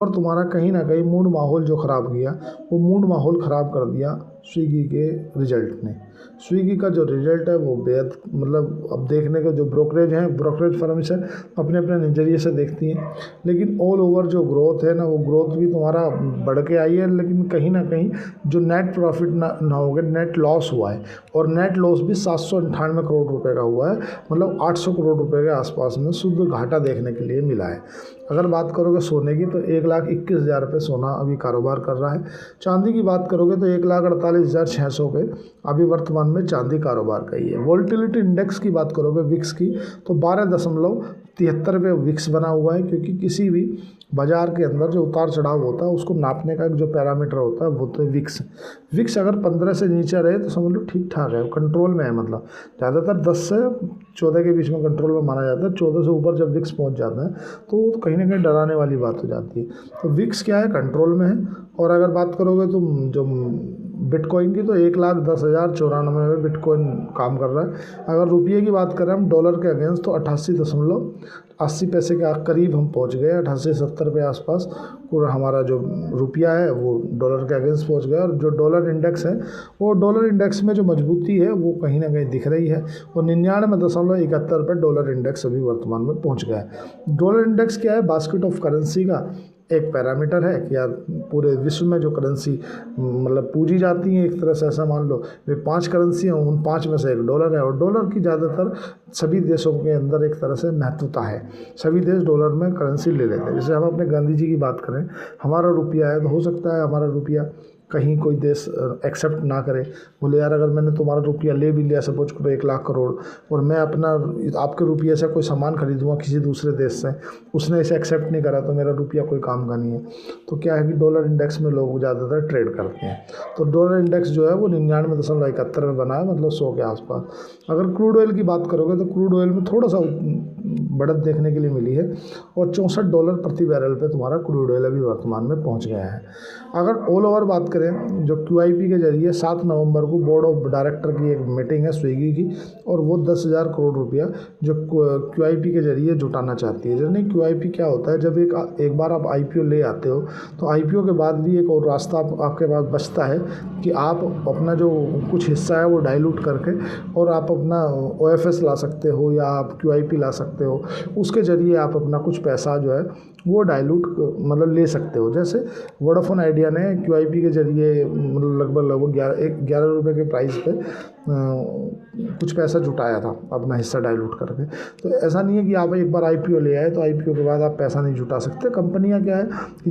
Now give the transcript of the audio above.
और तुम्हारा कहीं ना कहीं मूड माहौल जो ख़राब किया, वो मूड माहौल ख़राब कर दिया स्विगी के रिज़ल्ट ने। स्विगी का जो रिज़ल्ट है वो बेहद मतलब अब देखने के जो ब्रोकरेज हैं, ब्रोकरेज फर्म्स हैं, अपने अपने नज़रिए से देखती हैं, लेकिन ऑल ओवर जो ग्रोथ है ना, वो ग्रोथ भी तुम्हारा बढ़ के आई है, लेकिन कहीं ना कहीं जो नेट प्रॉफिट ना हो गया, नेट लॉस हुआ है। और नेट लॉस भी 798 करोड़ रुपए का हुआ है, मतलब 800 करोड़ रुपए के आसपास में शुद्ध घाटा देखने के लिए मिला है। अगर बात करोगे सोने की, तो 1,21,000 रुपये सोना अभी कारोबार कर रहा है। चांदी की बात करोगे तो 1,48,600 पे अभी वर्तमान में चांदी कारोबार का ही है। वोल्टिलिटी इंडेक्स की बात करोगे विक्स की, तो 12.73 पे विक्स बना हुआ है, क्योंकि किसी भी बाजार के अंदर जो उतार चढ़ाव होता है उसको नापने का एक जो पैरामीटर होता है वो तो विक्स। विक्स अगर 15 से नीचे रहे तो समझ लो ठीक ठाक है, कंट्रोल में है। मतलब ज़्यादातर 10 से 14 के बीच में कंट्रोल में माना जाता है। 14 से ऊपर जब विक्स पहुंच जाता है तो कहीं ना कहीं डराने वाली बात हो जाती है। तो विक्स क्या है, कंट्रोल में है। और अगर बात करोगे तो जो बिटकॉइन की, तो 1,10,094 में बिटकॉइन काम कर रहा है। अगर रुपये की बात करें हम डॉलर के अगेंस्ट, तो 88.80 पैसे के करीब हम पहुंच गए, 88-70 के आसपास पूरा हमारा जो रुपया है वो डॉलर के अगेंस्ट पहुंच गया। और जो डॉलर इंडेक्स है, वो डॉलर इंडेक्स में जो मजबूती है वो कहीं ना कहीं दिख रही है। और 99.71 पे डॉलर इंडेक्स अभी वर्तमान में पहुंच गया है। डॉलर इंडेक्स क्या है, बास्केट ऑफ करेंसी का एक पैरामीटर है कि यार पूरे विश्व में जो करेंसी मतलब पूजी जाती है, एक तरह से ऐसा मान लो वे 5 करेंसी हैं, उन 5 में से एक डॉलर है। और डॉलर की ज़्यादातर सभी देशों के अंदर एक तरह से महत्वता है, सभी देश डॉलर में करेंसी ले लेते हैं। जैसे हम अपने गांधी जी की बात करें, हमारा रुपया है, तो हो सकता है हमारा रुपया कहीं कोई देश एक्सेप्ट ना करे, बोले यार अगर मैंने तुम्हारा रुपया ले भी लिया, सपोज करो 1,00,000 करोड़, और मैं अपना आपके रुपये से कोई सामान खरीदूंगा किसी दूसरे देश से, उसने इसे एक्सेप्ट नहीं करा, तो मेरा रुपया कोई काम का नहीं है। तो क्या है कि डॉलर इंडेक्स में लोग ज़्यादातर ट्रेड करते हैं। तो डॉलर इंडेक्स जो है वो 99.71 में बना है, मतलब 100 के आसपास। अगर क्रूड ऑयल की बात करोगे तो क्रूड ऑयल में थोड़ा सा बढ़त देखने के लिए मिली है, और $64 प्रति बैरल पे तुम्हारा क्रूड ऑयल अभी वर्तमान में पहुंच गया है। अगर ऑल ओवर बात करें, जो QIP के जरिए 7 नवंबर को बोर्ड ऑफ डायरेक्टर की एक मीटिंग है स्विगी की, और वो 10,000 करोड़ रुपया जो QIP के जरिए जुटाना चाहती है। जैसे नहीं, QIP क्या होता है, जब एक बार आप IPO ले आते हो, तो IPO के बाद भी एक और रास्ता आपके पास बचता है कि आप अपना जो कुछ हिस्सा है वो डाइल्यूट करके और आप अपना OFS ला सकते हो, या आप QIP ला सकते हो। उसके ज़रिए आप अपना कुछ पैसा जो है वो डाइल्यूट मतलब ले सकते हो। जैसे वोडाफोन आइडिया ने QIP के ज़रिए मतलब लगभग 11 रुपये के प्राइस पे कुछ पैसा जुटाया था अपना हिस्सा डाइल्यूट करके। तो ऐसा नहीं है कि आप एक बार IPO ले आए तो IPO के बाद आप पैसा नहीं जुटा सकते। कंपनियां क्या है कि